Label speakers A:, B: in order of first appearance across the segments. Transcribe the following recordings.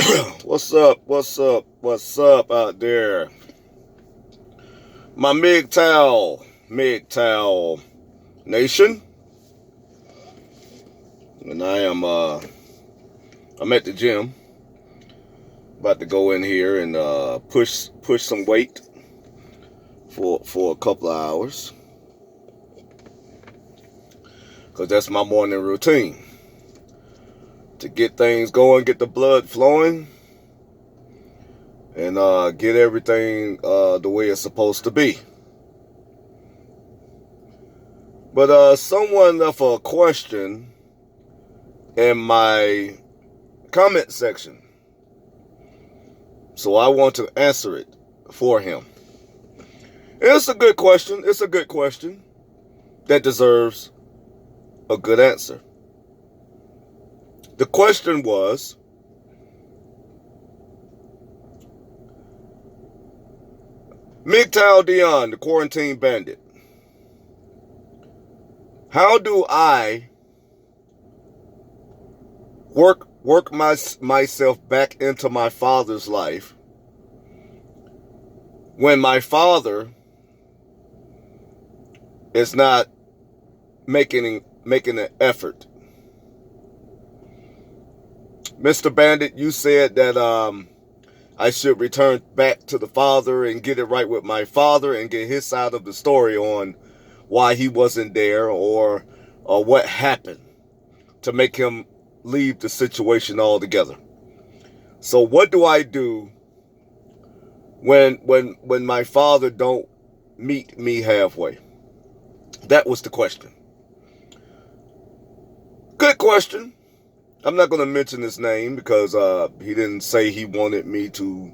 A: What's up? What's up? What's up out there? My MGTOW Nation, and I'm at the gym, about to go in here and push some weight for a couple of hours, cause that's my morning routine to get things going, get the blood flowing, and get everything the way it's supposed to be. But someone left a question in my comment section, so I want to answer it for him. It's a good question. It's a good question that deserves a good answer. The question was, MGTOW Dion, the quarantine bandit, how do I work myself back into my father's life when my father is not making an effort? Mr. Bandit, you said that I should return back to the father and get it right with my father and get his side of the story on why he wasn't there or what happened to make him leave the situation altogether. So what do I do when my father don't meet me halfway? That was the question. Good question. I'm not going to mention his name because he didn't say he wanted me to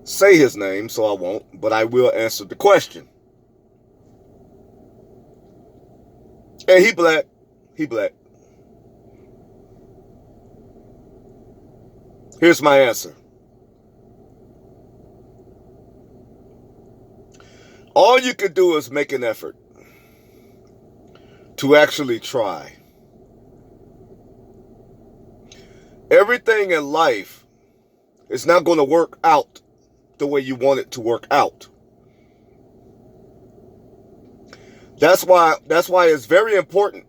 A: say his name, so I won't. But I will answer the question. And he black. He black. Here's my answer. All you can do is make an effort to actually try. Everything in life is not going to work out the way you want it to work out. That's why it's very important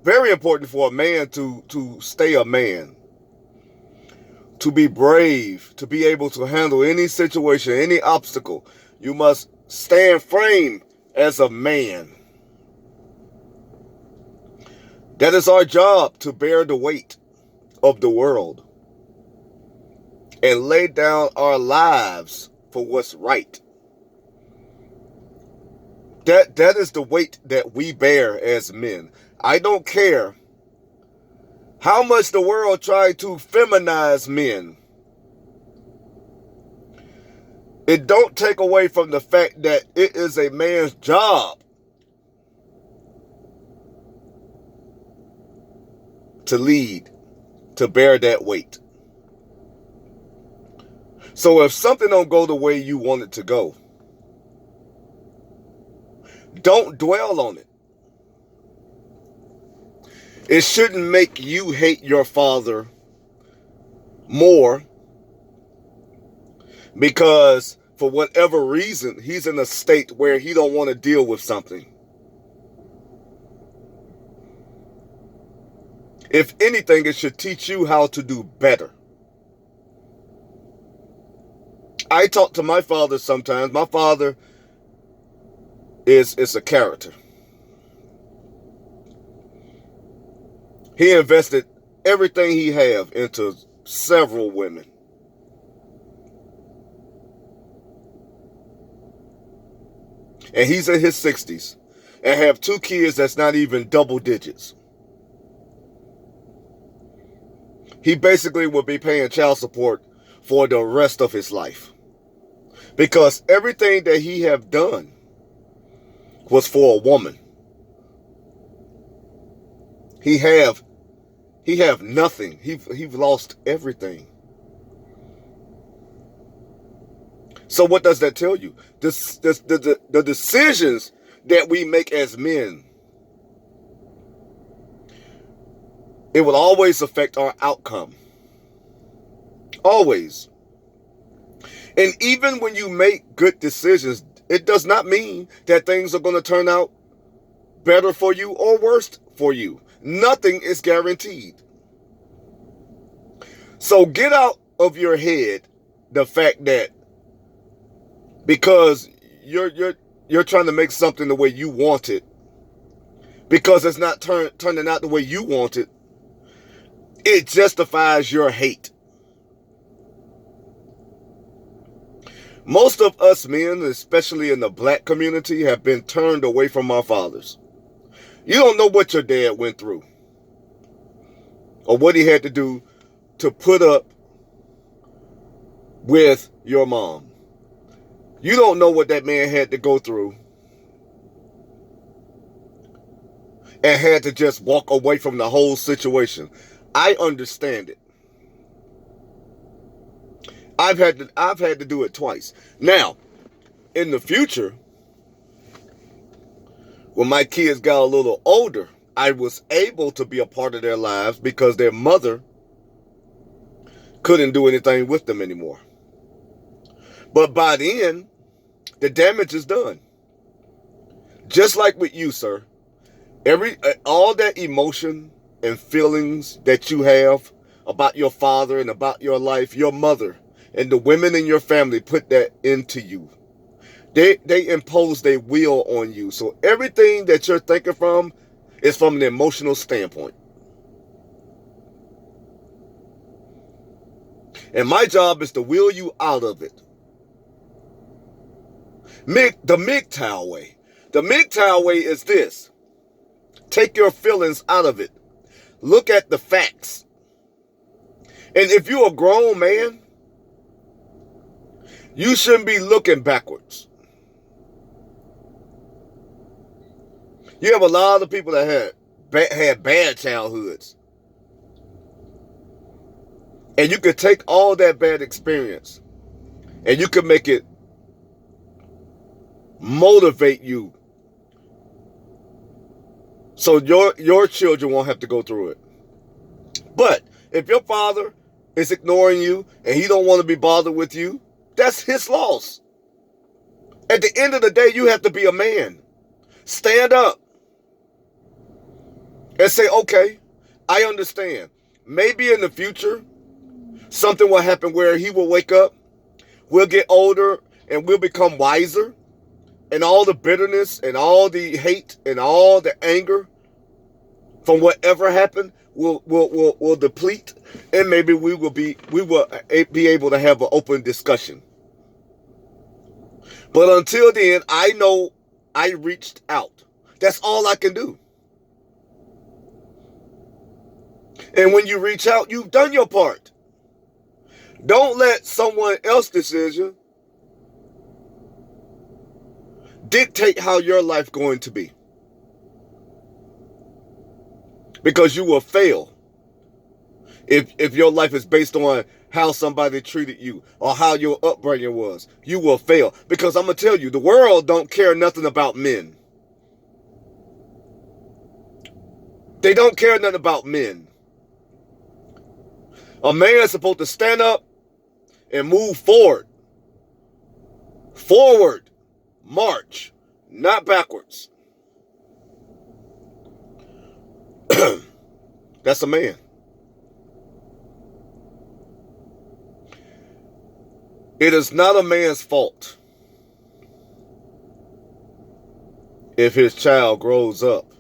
A: for a man to stay a man, to be brave, to be able to handle any situation, any obstacle. You must stand firm as a man. That is our job, to bear the weight of the world and lay down our lives for what's right. That is the weight that we bear as men. I don't care how much the world tried to feminize men. It don't take away from the fact that it is a man's job to lead, to bear that weight. So if something don't go the way you want it to go, don't dwell on it. It shouldn't make you hate your father more because for whatever reason he's in a state where he don't want to deal with something. If anything, it should teach you how to do better. I talk to my father sometimes. My father is a character. He invested everything he have into several women. And he's in his 60s and have 2 kids that's not even double digits. He basically will be paying child support for the rest of his life, because everything that he have done was for a woman. He have nothing. He've lost everything. So what does that tell you? The decisions that we make as men, it will always affect our outcome. Always. And even when you make good decisions, it does not mean that things are going to turn out better for you or worse for you. Nothing is guaranteed. So get out of your head the fact that because you're trying to make something the way you want it, because it's not turning out the way you want it, it justifies your hate. Most of us men, especially in the black community, have been turned away from our fathers. You don't know what your dad went through or what he had to do to put up with your mom. You don't know what that man had to go through and had to just walk away from the whole situation. I understand it. I've had to do it twice. Now, in the future, when my kids got a little older, I was able to be a part of their lives because their mother couldn't do anything with them anymore. But by then, the damage is done. Just like with you, sir. All that emotion and feelings that you have about your father and about your life, your mother and the women in your family put that into you. They impose their will on you. So everything that you're thinking from is from an emotional standpoint. And my job is to wheel you out of it. The MGTOW way. The MGTOW way is this. Take your feelings out of it. Look at the facts. And if you're a grown man, you shouldn't be looking backwards. You have a lot of people that had bad childhoods. And you could take all that bad experience and you could make it motivate you so your children won't have to go through it. But if your father is ignoring you and he don't want to be bothered with you, that's his loss. At the end of the day, you have to be a man. Stand up and say, okay, I understand. Maybe in the future, something will happen where he will wake up, we'll get older, and we'll become wiser. And all the bitterness and all the hate and all the anger from whatever happened will deplete. And maybe we will be able to have an open discussion. But until then, I know I reached out. That's all I can do. And when you reach out, you've done your part. Don't let someone else's decision dictate how your life going to be. Because you will fail if your life is based on how somebody treated you or how your upbringing was. You will fail. Because I'm going to tell you, the world don't care nothing about men. They don't care nothing about men. A man is supposed to stand up and move forward. Forward. March. Not backwards. That's a man. It is not a man's fault if his child grows up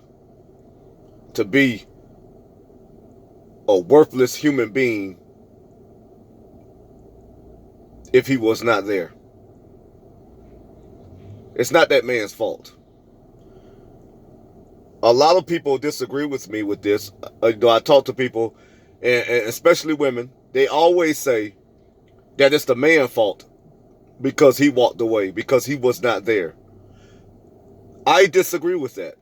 A: to be a worthless human being if he was not there. It's not that man's fault. A lot of people disagree with me with this. I talk to people, and especially women, they always say that it's the man's fault because he walked away, because he was not there. I disagree with that.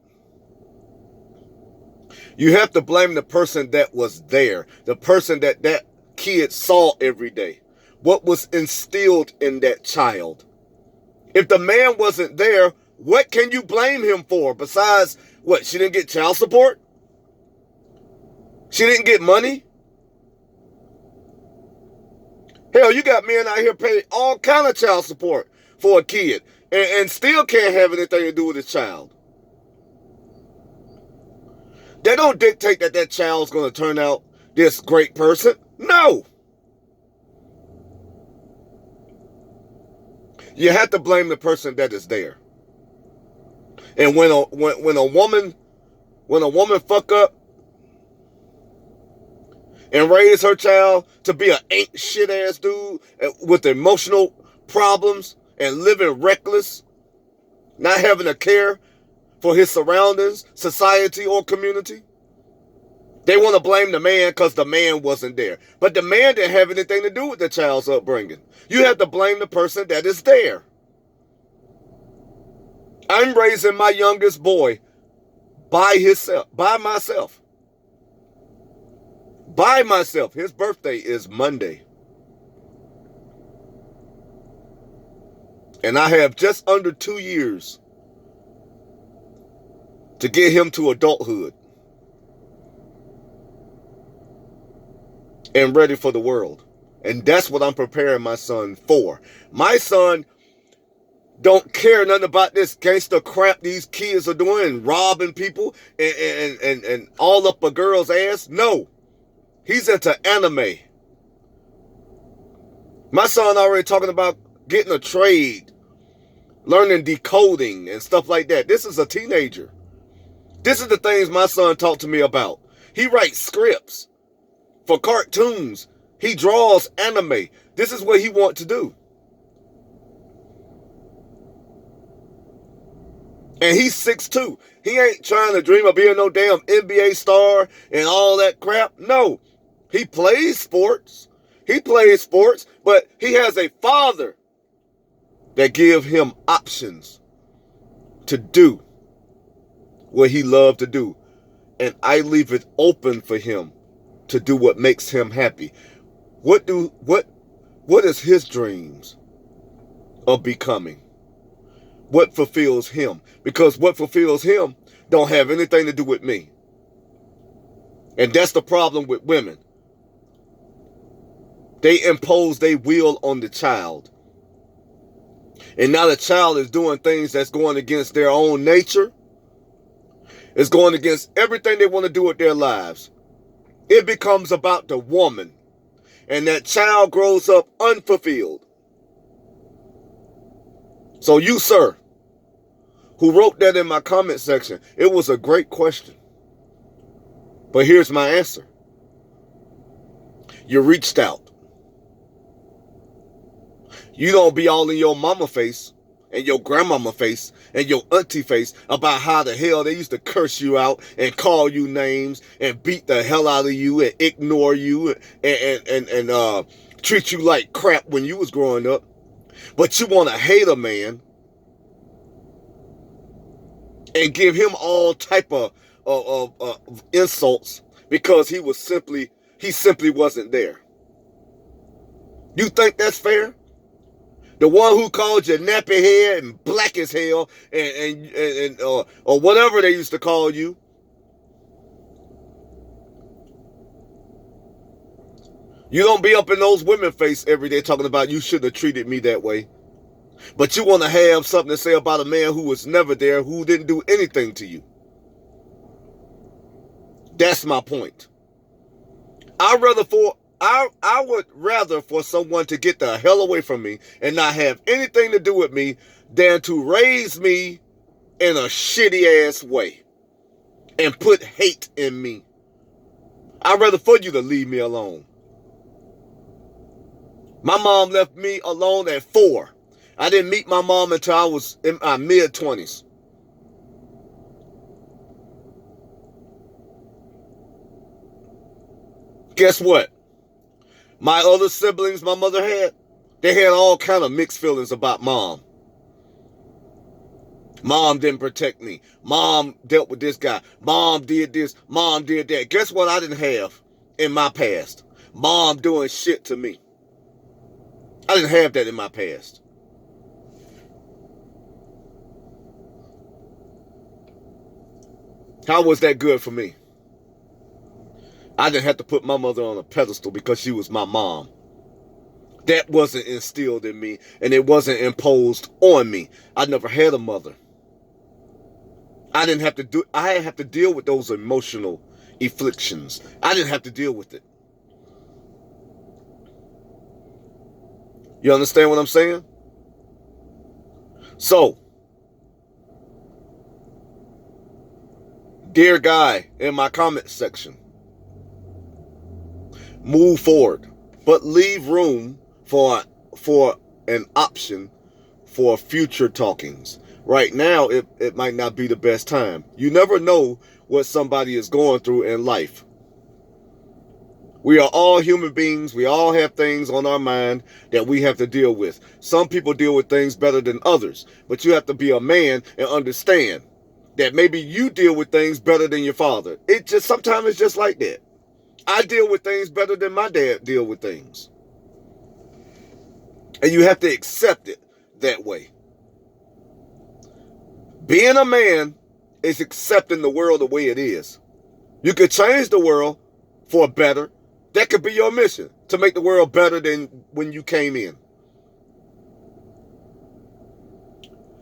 A: You have to blame the person that was there, the person that kid saw every day. What was instilled in that child? If the man wasn't there, what can you blame him for besides what? She didn't get child support? She didn't get money? Hell, you got men out here paying all kind of child support for a kid and still can't have anything to do with his child. They don't dictate that that child's going to turn out this great person. No. You have to blame the person that is there. And when a woman fuck up and raise her child to be an ain't shit ass dude with emotional problems and living reckless, not having a care for his surroundings, society, or community, they want to blame the man because the man wasn't there. But the man didn't have anything to do with the child's upbringing. You have to blame the person that is there. I'm raising my youngest boy by myself. By myself. His birthday is Monday. And I have just under 2 years to get him to adulthood and ready for the world. And that's what I'm preparing my son for. My son don't care nothing about this gangster crap these kids are doing, robbing people and all up a girl's ass. No. He's into anime. My son already talking about getting a trade, learning decoding and stuff like that. This is a teenager. This is the things my son talked to me about. He writes scripts for cartoons. He draws anime. This is what he wants to do. And he's 6'2". He ain't trying to dream of being no damn NBA star and all that crap. No. He plays sports. But he has a father that give him options to do what he loved to do. And I leave it open for him to do what makes him happy. What is his dreams of becoming? What fulfills him? Because what fulfills him don't have anything to do with me. And that's the problem with women. They impose their will on the child. And now the child is doing things that's going against their own nature. It's going against everything they want to do with their lives. It becomes about the woman. And that child grows up unfulfilled. So you, sir, who wrote that in my comment section, it was a great question. But here's my answer. You reached out. You don't be all in your mama face and your grandmama face and your auntie face about how the hell they used to curse you out and call you names and beat the hell out of you and ignore you and treat you like crap when you was growing up. But you want to hate a man and give him all type of insults because he simply wasn't there. You think that's fair? The one who called you nappy head and black as hell or whatever they used to call you. You don't be up in those women's face every day talking about you shouldn't have treated me that way. But you want to have something to say about a man who was never there, who didn't do anything to you. That's my point. I would rather for someone to get the hell away from me and not have anything to do with me than to raise me in a shitty ass way and put hate in me. I'd rather for you to leave me alone. My mom left me alone at 4. I didn't meet my mom until I was in my mid-20s. Guess what? My other siblings my mother had, they had all kind of mixed feelings about mom. Mom didn't protect me. Mom dealt with this guy. Mom did this. Mom did that. Guess what I didn't have in my past? Mom doing shit to me. I didn't have that in my past. How was that good for me? I didn't have to put my mother on a pedestal because she was my mom. That wasn't instilled in me, and it wasn't imposed on me. I never had a mother. I didn't have to deal with those emotional afflictions. I didn't have to deal with it. You understand what I'm saying? So, dear guy in my comment section, move forward, but leave room for an option for future talkings. Right now, it might not be the best time. You never know what somebody is going through in life. We are all human beings. We all have things on our mind that we have to deal with. Some people deal with things better than others, but you have to be a man and understand that maybe you deal with things better than your father. Sometimes it's just like that. I deal with things better than my dad deal with things. And you have to accept it that way. Being a man is accepting the world the way it is. You could change the world for better. That could be your mission, to make the world better than when you came in.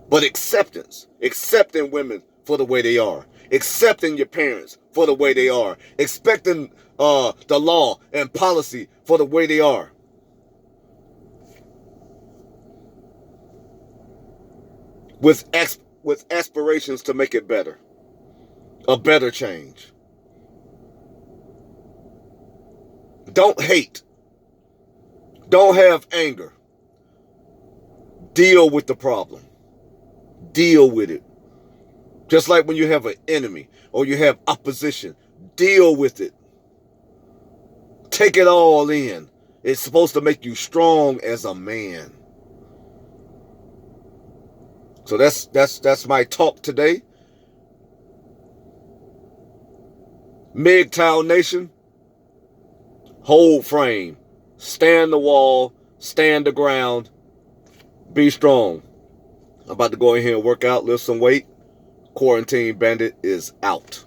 A: But accepting women for the way they are, accepting your parents for the way they are, expecting the law and policy for the way they are. With aspirations to make it better, a better change. Don't hate. Don't have anger. Deal with the problem. Deal with it. Just like when you have an enemy or you have opposition, deal with it. Take it all in. It's supposed to make you strong as a man. So that's my talk today. MGTOW Nation, hold frame, stand the wall, stand the ground, be strong. I'm about to go in here and work out, lift some weight. Quarantine Bandit is out.